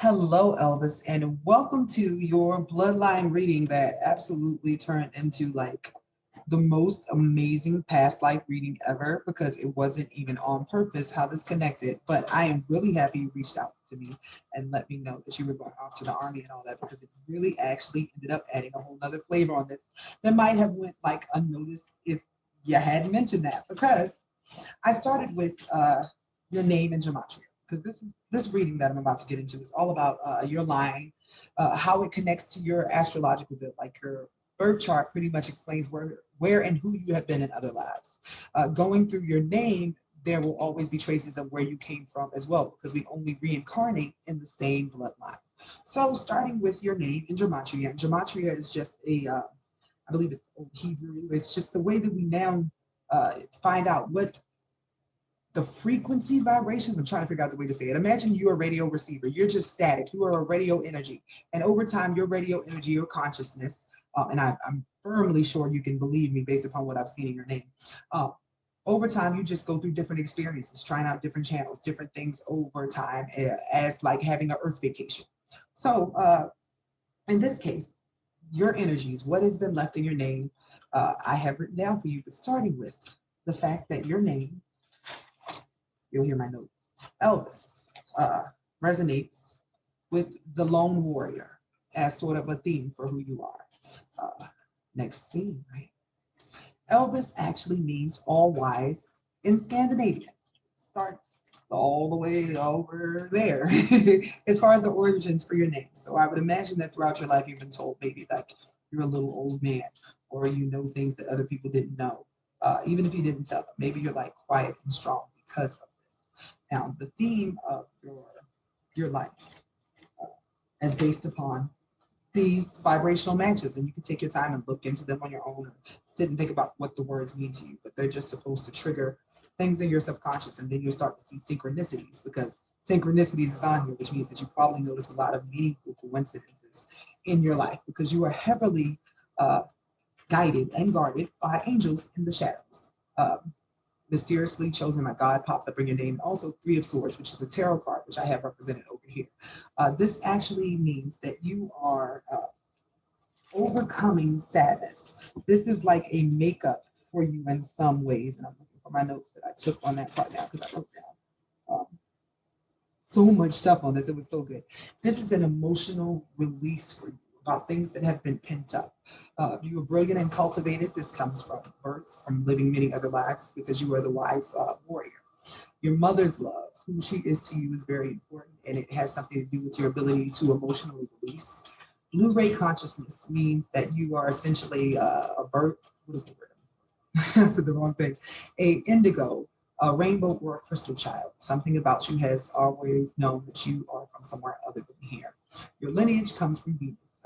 Hello, Elvis, and welcome to your bloodline reading that absolutely turned into like the most amazing past life reading ever because it wasn't even on purpose how this connected. But I am really happy you reached out to me and let me know that you were going off to the army and all that because it really actually ended up adding a whole nother flavor on this that might have went like unnoticed if you hadn't mentioned that because I started with your name and gematria because this reading that I'm about to get into is all about your line, how it connects to your astrological bit, like your birth chart pretty much explains where and who you have been in other lives. Going through your name, there will always be traces of where you came from as well, because we only reincarnate in the same bloodline. So, starting with your name in gematria, and gematria is just I believe it's Old Hebrew. It's just the way that we now find out what the frequency vibrations. I'm trying to figure out the way to say it. Imagine you're a radio receiver. You're just static. You are a radio energy. And over time, your radio energy, your consciousness, and I'm firmly sure you can believe me based upon what I've seen in your name. Uh, Over time, you just go through different experiences, trying out different channels, different things over time, as like having an earth vacation. So, in this case, your energies, what has been left in your name, I have written down for you, but starting with the fact that your name, you'll hear my notes, Elvis, uh, resonates with the lone warrior as sort of a theme for who you are. Uh, Next scene, right? Elvis actually means all wise in Scandinavian. Starts all the way over there as far as the origins for your name. So I would imagine that throughout your life you've been told maybe like you're a little old man or you know things that other people didn't know. Even if you didn't tell them, maybe you're like quiet and strong because of this. Now, the theme of your life uh, is based upon these vibrational matches, and you can take your time and look into them on your own, or sit and think about what the words mean to you. But they're just supposed to trigger things in your subconscious, and then you'll start to see synchronicities because synchronicities is on here, which means that you probably notice a lot of meaningful coincidences in your life because you are heavily uh, guided and guarded by angels in the shadows. Mysteriously chosen by God popped up in your name. Also, Three of Swords, which is a tarot card, which I have represented over here. This actually means that you are overcoming sadness. This is like a makeup for you in some ways. And I'm looking for my notes that I took on that part now because I wrote down so much stuff on this. It was so good. This is an emotional release for you about things that have been pent up. You were brilliant and cultivated. This comes from birth, from living many other lives, because you are the wise warrior. Your mother's love, who she is to you, is very important, and it has something to do with your ability to emotionally release. Blue ray consciousness means that you are essentially a bird. What is the word? I said the wrong thing. A indigo, a rainbow, or a crystal child. Something about you has always known that you are from somewhere other than here. Your lineage comes from Venus,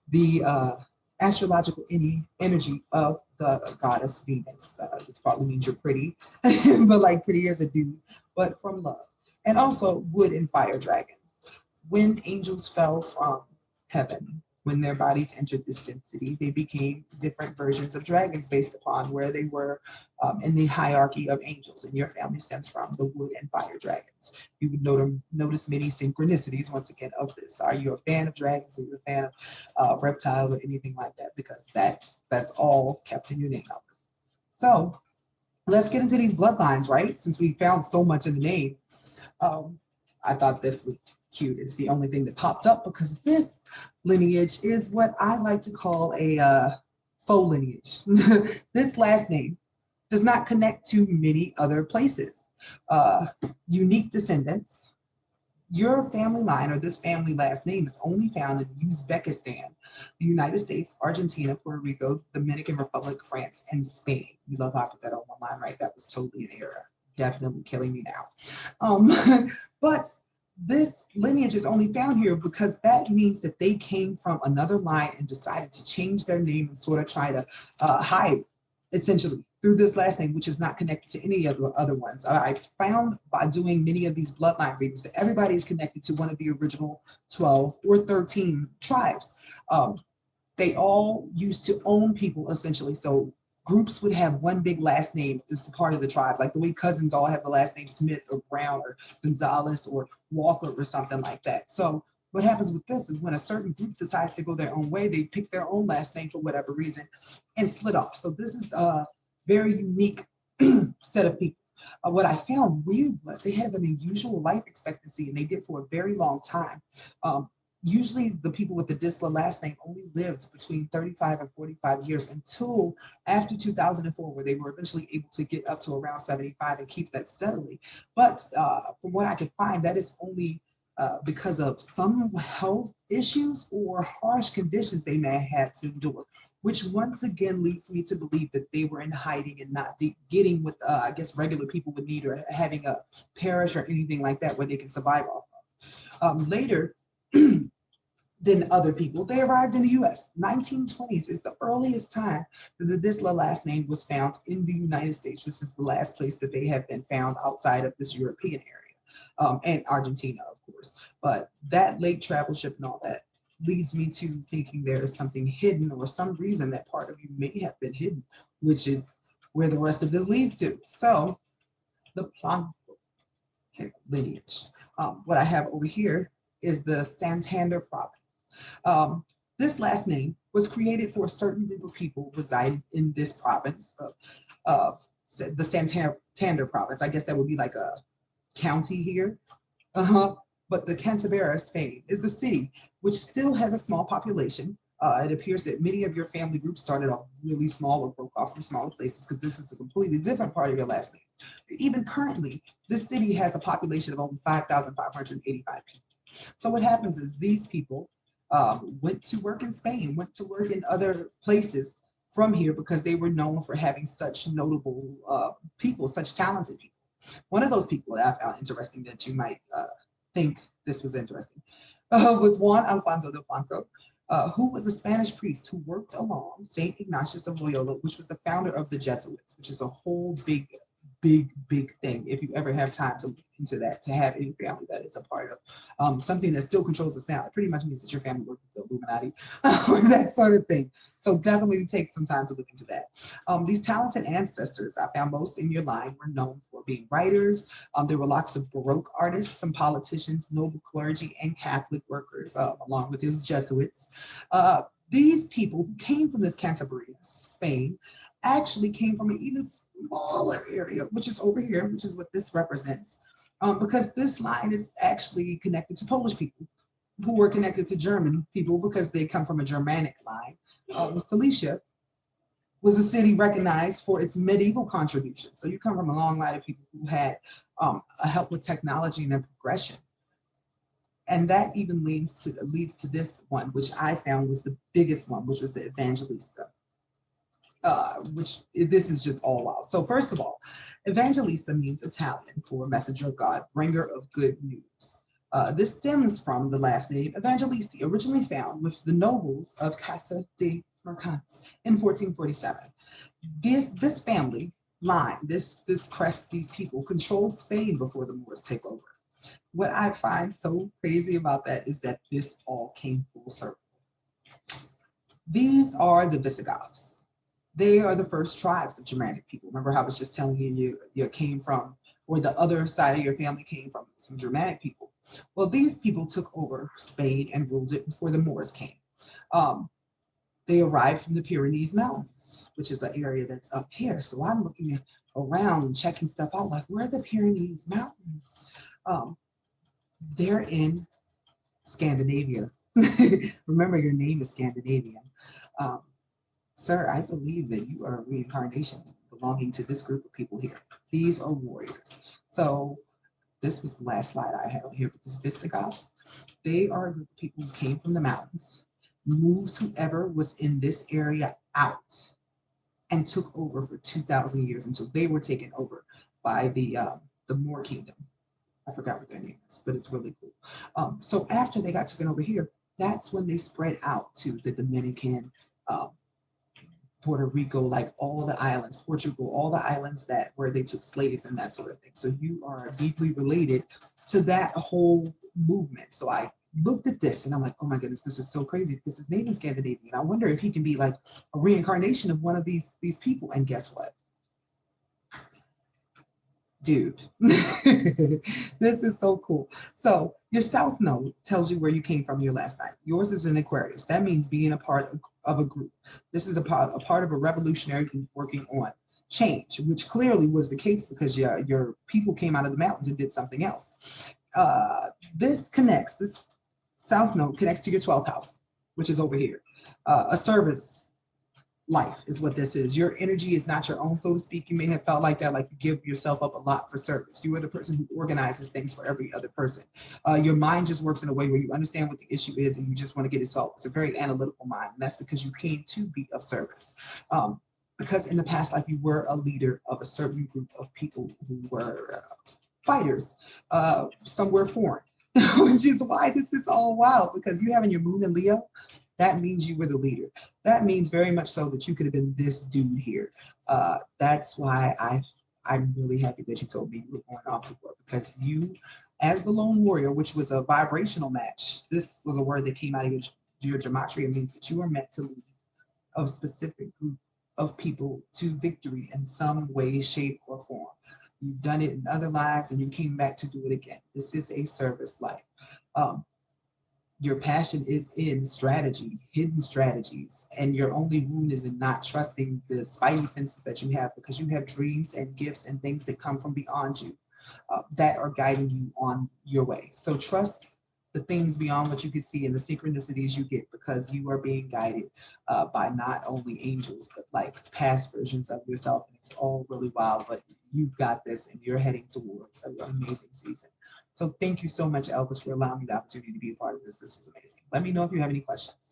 the astrological energy of the goddess Venus. This probably means you're pretty, but like pretty as a dude, but from love. And also wood and fire dragons. When angels fell from heaven, when their bodies entered this density, they became different versions of dragons based upon where they were in the hierarchy of angels. And your family stems from the wood and fire dragons. You would notice many synchronicities once again of this. Are you a fan of dragons? Are you a fan of reptiles or anything like that? Because that's all kept in your name, Elvis. So let's get into these bloodlines, right? Since we found so much in the name, um, I thought this was cute. It's the only thing that popped up because this lineage is what I like to call a faux lineage. This last name does not connect to many other places. Uh, Unique descendants. Your family line or this family last name is only found in Uzbekistan, the United States, Argentina, Puerto Rico, Dominican Republic, France, and Spain. You love how I put that on one line, right? That was totally an error. Definitely killing me now. But this lineage is only found here because that means that they came from another line and decided to change their name and sort of try to hide essentially through this last name, which is not connected to any of the other ones. I found by doing many of these bloodline readings that everybody is connected to one of the original 12 or 13 tribes. They all used to own people essentially. So groups would have one big last name that's a part of the tribe, like the way cousins all have the last name Smith or Brown or Gonzalez or Walker or something like that. So what happens with this is when a certain group decides to go their own way, they pick their own last name for whatever reason and split off. So this is a very unique set of people. What I found weird was they had an unusual life expectancy, and they did for a very long time. Um, Usually the people with the Disla last name only lived between 35 and 45 years until after 2004, where they were eventually able to get up to around 75 and keep that steadily. But from what I could find, that is only because of some health issues or harsh conditions they may have had to endure, which once again leads me to believe that they were in hiding and not getting what I guess regular people would need, or having a parish or anything like that where they can survive off of. Later, than other people, they arrived in the US. 1920s is the earliest time that the Disla last name was found in the United States, which is the last place that they have been found outside of this European area, and Argentina, of course. But that late travel ship and all that leads me to thinking there is something hidden, or some reason that part of you may have been hidden, which is where the rest of this leads to. So the Blanco lineage. What I have over here is the Santander province. This last name was created for a certain group of people residing in this province of the Santander province. I guess that would be like a county here. But the Cantabria, Spain, is the city, which still has a small population. It appears that many of your family groups started off really small or broke off from smaller places, because this is a completely different part of your last name. Even currently, this city has a population of only 5,585 people. So what happens is these people went to work in Spain, went to work in other places from here, because they were known for having such notable people, such talented people. One of those people that I found interesting, that you might think this was interesting, was Juan Alfonso de Blanco, who was a Spanish priest who worked along St. Ignatius of Loyola, which was the founder of the Jesuits, which is a whole big thing. If you ever have time to look into that, to have any family that is a part of something that still controls us now, it pretty much means that your family works with the Illuminati or that sort of thing. So definitely take some time to look into that. These talented ancestors, I found most in your line, were known for being writers. There were lots of Baroque artists, some politicians, noble clergy, and Catholic workers, along with his Jesuits. These people who came from this Cantabria, Spain, actually came from an even smaller area, which is over here, which is what this represents, because this line is actually connected to Polish people who were connected to German people because they come from a Germanic line. Silesia was a city recognized for its medieval contributions. So you come from a long line of people who had a help with technology and their progression. And that even leads to this one, which I found was the biggest one, which was the Evangelista. Which this is just all out. So first of all, Evangelista means Italian for messenger of God, bringer of good news. This stems from the last name Evangelisti, originally found with the nobles of Casa de Mercants in 1447. This family line, this crest, these people controlled Spain before the Moors take over. What I find so crazy about that is that this all came full circle. These are the Visigoths. They are the first tribes of Germanic people. Remember how I was just telling you came from, or the other side of your family came from some Germanic people. Well, these people took over Spain and ruled it before the Moors came. They arrived from the Pyrenees Mountains, which is an area that's up here. So I'm looking around and checking stuff out, like, where are the Pyrenees Mountains? They're in Scandinavia. Remember, your name is Scandinavian. Sir, I believe that you are a reincarnation belonging to this group of people here. These are warriors. So this was the last slide I had on here, but this Visigoths, they are a group of people who came from the mountains, moved whoever was in this area out, and took over for 2,000 years until they were taken over by the Moor Kingdom. I forgot what their name is, but it's really cool. So after they got taken over here, that's when they spread out to the Dominican, Puerto Rico, like all the islands, Portugal, all the islands that where they took slaves and that sort of thing. So you are deeply related to that whole movement. So I looked at this and I'm like, oh my goodness, this is so crazy because his name is Scandinavian. I wonder if he can be like a reincarnation of one of these people. And guess what? Dude, this is so cool. So your south node tells you where you came from your last night. Yours is an Aquarius. That means being a part of a group. This is a part of a revolutionary group working on change, which clearly was the case because your people came out of the mountains and did something else. This south node connects to your 12th house, which is over here. A service life is what this is. Your energy is not your own, so to speak. You may have felt like that, like you give yourself up a lot for service. You are the person who organizes things for every other person. Your mind just works in a way where you understand what the issue is and you just want to get it solved. It's a very analytical mind, and that's because you came to be of service. Because in the past life, you were a leader of a certain group of people who were fighters, somewhere foreign, which is why this is all wild because you having your moon in Leo, that means you were the leader. That means very much so that you could have been this dude here. That's why I'm really happy that you told me you were going off to war because you, as the lone warrior, which was a vibrational match, this was a word that came out of your gematria, means that you are meant to lead a specific group of people to victory in some way, shape, or form. You've done it in other lives and you came back to do it again. This is a service life. Um, your passion is in strategy, hidden strategies, and your only wound is in not trusting the spidey senses that you have because you have dreams and gifts and things that come from beyond you that are guiding you on your way. So trust the things beyond what you can see and the synchronicities you get because you are being guided by not only angels, but like past versions of yourself. And it's all really wild, but you've got this and you're heading towards an amazing season. So thank you so much, Elvis, for allowing me the opportunity to be a part of this. This was amazing. Let me know if you have any questions.